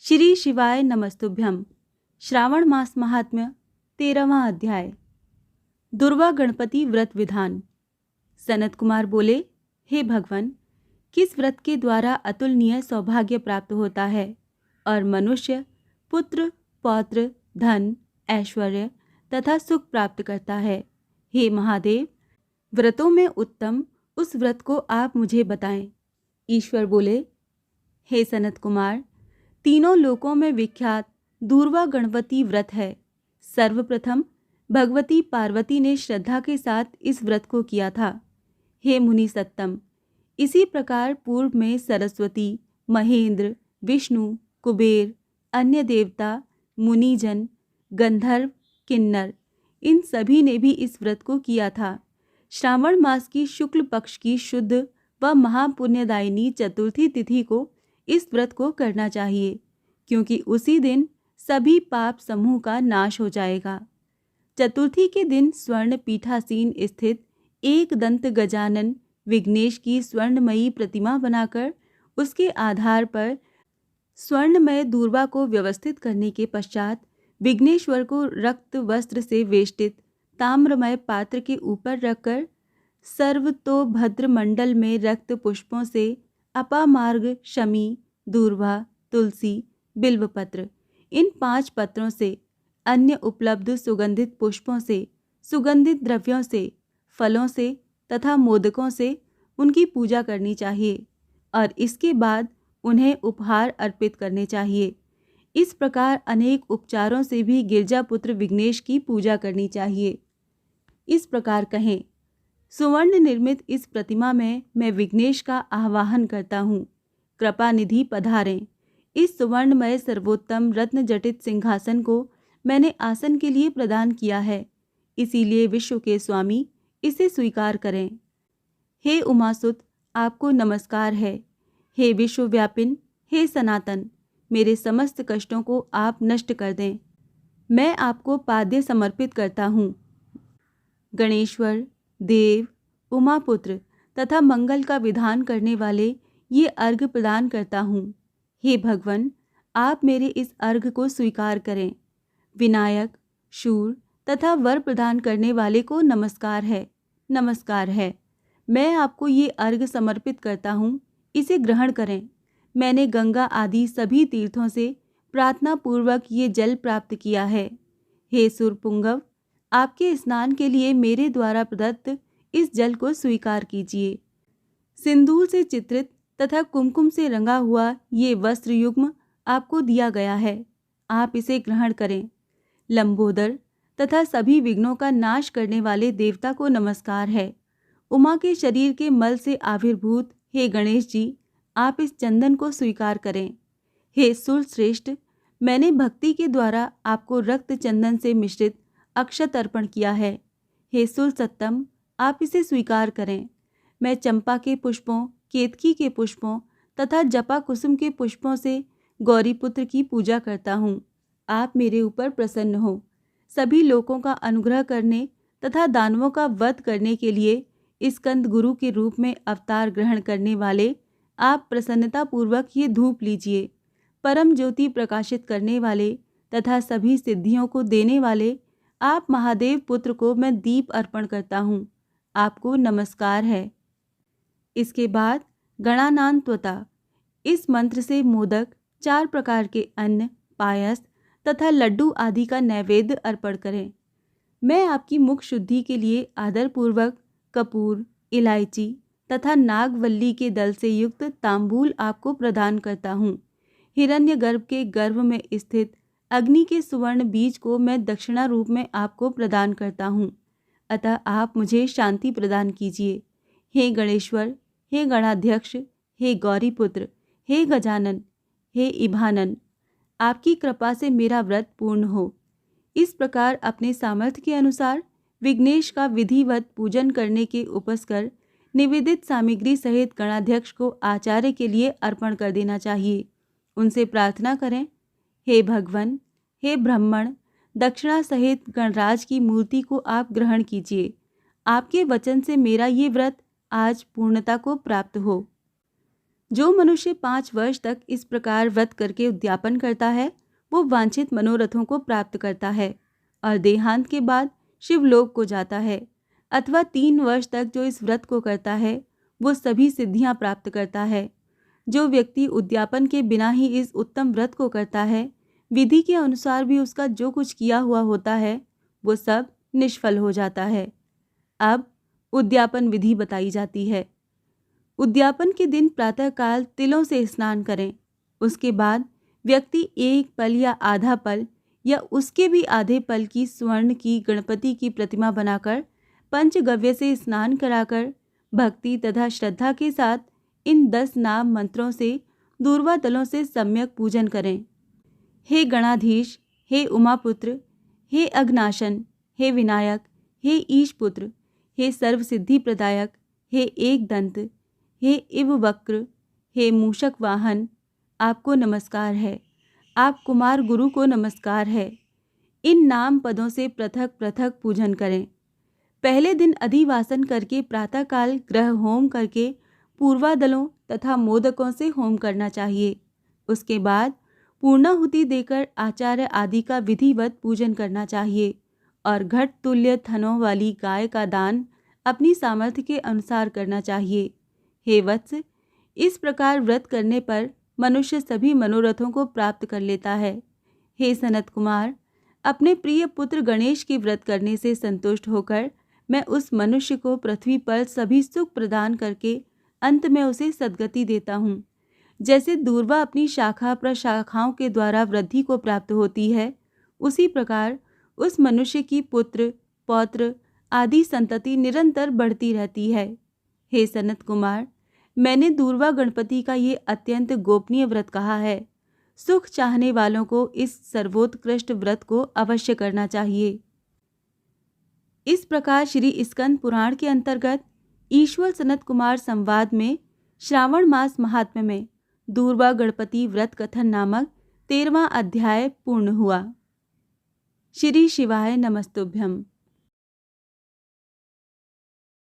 श्री शिवाय नमस्तुभ्यम। श्रावण मास महात्म्य 13वां अध्याय। दुर्वा गणपति व्रत विधान। सनत कुमार बोले, हे भगवान, किस व्रत के द्वारा अतुलनीय सौभाग्य प्राप्त होता है और मनुष्य पुत्र, पौत्र, धन, ऐश्वर्य तथा सुख प्राप्त करता है। हे महादेव, व्रतों में उत्तम उस व्रत को आप मुझे बताएं। ईश्वर बोले, हे सनत कुमार, तीनों लोकों में विख्यात दूर्वा गणपति व्रत है। सर्वप्रथम भगवती पार्वती ने श्रद्धा के साथ इस व्रत को किया था। हे मुनि सत्तम, इसी प्रकार पूर्व में सरस्वती, महेंद्र, विष्णु, कुबेर, अन्य देवता, मुनिजन, गंधर्व, किन्नर, इन सभी ने भी इस व्रत को किया था। श्रावण मास की शुक्ल पक्ष की शुद्ध व महापुण्यदायिनी चतुर्थी तिथि को इस व्रत को करना चाहिए, क्योंकि उसी दिन सभी पाप समूह का नाश हो जाएगा। चतुर्थी के दिन स्वर्ण पीठासीन स्थित एक दंत गजानन विघ्नेश की स्वर्णमयी प्रतिमा बनाकर उसके आधार पर स्वर्णमय दूर्वा को व्यवस्थित करने के पश्चात विघ्नेश्वर को रक्त वस्त्र से वेष्टित ताम्रमय पात्र के ऊपर रखकर सर्वतोभद्र मंडल में रक्त पुष्पों से अपामार्ग, शमी, दूर्वा, तुलसी, बिल्वपत्र, इन 5 पत्रों से, अन्य उपलब्ध सुगंधित पुष्पों से, सुगंधित द्रव्यों से, फलों से तथा मोदकों से उनकी पूजा करनी चाहिए और इसके बाद उन्हें उपहार अर्पित करने चाहिए। इस प्रकार अनेक उपचारों से भी गिरजापुत्र विघ्नेश की पूजा करनी चाहिए। इस प्रकार कहें, सुवर्ण निर्मित इस प्रतिमा में मैं विघ्नेश का आवाहन करता हूँ। कृपा निधि पधारें। इस सुवर्णमय सर्वोत्तम रत्न जटित सिंहासन को मैंने आसन के लिए प्रदान किया है, इसीलिए विश्व के स्वामी इसे स्वीकार करें। हे उमासुत, आपको नमस्कार है। हे विश्वव्यापिन, हे सनातन, मेरे समस्त कष्टों को आप नष्ट कर दें। मैं आपको पाद्य समर्पित करता हूँ। गणेश्वर, देव, उमापुत्र तथा मंगल का विधान करने वाले ये अर्घ प्रदान करता हूँ। हे भगवान, आप मेरे इस अर्घ को स्वीकार करें। विनायक, शूर तथा वर प्रदान करने वाले को नमस्कार है, नमस्कार है। मैं आपको ये अर्घ समर्पित करता हूँ, इसे ग्रहण करें। मैंने गंगा आदि सभी तीर्थों से प्रार्थना पूर्वक ये जल प्राप्त किया है। हे सुरपुंगव, आपके स्नान के लिए मेरे द्वारा प्रदत्त इस जल को स्वीकार कीजिए। सिंदूर से चित्रित तथा कुमकुम से रंगा हुआ ये वस्त्र युग्म आपको दिया गया है, आप इसे ग्रहण करें। लंबोदर तथा सभी विघ्नों का नाश करने वाले देवता को नमस्कार है। उमा के शरीर के मल से आविर्भूत हे गणेश जी, आप इस चंदन को स्वीकार करें। हे सुर श्रेष्ठ, मैंने भक्ति के द्वारा आपको रक्त चंदन से मिश्रित अक्षत अर्पण किया है। हे सुर सत्तम, आप इसे स्वीकार करें। मैं चंपा के पुष्पों, केतकी के पुष्पों तथा जपा कुसुम के पुष्पों से गौरीपुत्र की पूजा करता हूँ। आप मेरे ऊपर प्रसन्न हो। सभी लोगों का अनुग्रह करने तथा दानवों का वध करने के लिए स्कंद गुरु के रूप में अवतार ग्रहण करने वाले आप प्रसन्नतापूर्वक ये धूप लीजिए। परम ज्योति प्रकाशित करने वाले तथा सभी सिद्धियों को देने वाले आप महादेव पुत्र को मैं दीप अर्पण करता हूँ। आपको नमस्कार है। इसके बाद गणानान्त्वता इस मंत्र से मोदक, 4 प्रकार के अन्न, पायस तथा लड्डू आदि का नैवेद्य अर्पण करें। मैं आपकी मुख शुद्धि के लिए आदरपूर्वक कपूर, इलायची तथा नागवल्ली के दल से युक्त तांबूल आपको प्रदान करता हूँ। हिरण्यगर्भ के गर्भ में स्थित अग्नि के सुवर्ण बीज को मैं दक्षिणा रूप में आपको प्रदान करता हूँ। अतः आप मुझे शांति प्रदान कीजिए। हे गणेश्वर, हे गणाध्यक्ष, हे गौरीपुत्र, हे गजानन, हे इभानन, आपकी कृपा से मेरा व्रत पूर्ण हो। इस प्रकार अपने सामर्थ्य के अनुसार विघ्नेश का विधिवत पूजन करने के उपस्कर निवेदित सामग्री सहित गणाध्यक्ष को आचार्य के लिए अर्पण कर देना चाहिए। उनसे प्रार्थना करें, हे भगवान, हे ब्राह्मण, दक्षिणा सहित गणराज की मूर्ति को आप ग्रहण कीजिए। आपके वचन से मेरा ये व्रत आज पूर्णता को प्राप्त हो। जो मनुष्य 5 वर्ष तक इस प्रकार व्रत करके उद्यापन करता है वो वांछित मनोरथों को प्राप्त करता है और देहांत के बाद शिवलोक को जाता है, अथवा 3 वर्ष तक जो इस व्रत को करता है वो सभी सिद्धियां प्राप्त करता है। जो व्यक्ति उद्यापन के बिना ही इस उत्तम व्रत को करता है, विधि के अनुसार भी उसका जो कुछ किया हुआ होता है वो सब निष्फल हो जाता है। अब उद्यापन विधि बताई जाती है। उद्यापन के दिन प्रातःकाल तिलों से स्नान करें। उसके बाद व्यक्ति 1 पल या आधा पल या उसके भी आधे पल की स्वर्ण की गणपति की प्रतिमा बनाकर पंचगव्य से स्नान कराकर भक्ति तथा श्रद्धा के साथ इन 10 नाम मंत्रों से दूर्वा दलों से सम्यक पूजन करें। हे गणाधीश, हे उमापुत्र, हे अग्नाशन, हे विनायक, हे ईशपुत्र, हे सर्वसिद्धि प्रदायक, हे एक दंत, हे इव वक्र, हे मूषक वाहन, आपको नमस्कार है। आप कुमार गुरु को नमस्कार है। इन नाम पदों से पृथक पृथक पूजन करें। पहले दिन अधिवासन करके प्रातःकाल ग्रह होम करके पूर्वादलों तथा मोदकों से होम करना चाहिए। उसके बाद पूर्णाहुति देकर आचार्य आदि का विधिवत पूजन करना चाहिए और घट तुल्य थनों वाली गाय का दान अपनी सामर्थ्य के अनुसार करना चाहिए। हे वत्स, इस प्रकार व्रत करने पर मनुष्य सभी मनोरथों को प्राप्त कर लेता है। हे सनत कुमार, अपने प्रिय पुत्र गणेश के व्रत करने से संतुष्ट होकर मैं उस मनुष्य को पृथ्वी पर सभी सुख प्रदान करके अंत में उसे सद्गति देता हूँ। जैसे दूर्वा अपनी शाखा प्रशाखाओं के द्वारा वृद्धि को प्राप्त होती है, उसी प्रकार उस मनुष्य की पुत्र पौत्र आदि संतति निरंतर बढ़ती रहती है। हे सनत कुमार, मैंने दूर्वा गणपति का ये अत्यंत गोपनीय व्रत कहा है। सुख चाहने वालों को इस सर्वोत्कृष्ट व्रत को अवश्य करना चाहिए। इस प्रकार श्री स्कंद पुराण के अंतर्गत ईश्वर सनत कुमार संवाद में श्रावण मास महात्म्य में दूर्वा गणपति व्रत कथन नामक 13वां अध्याय पूर्ण हुआ। श्री शिवाय नमस्तुभ्यम।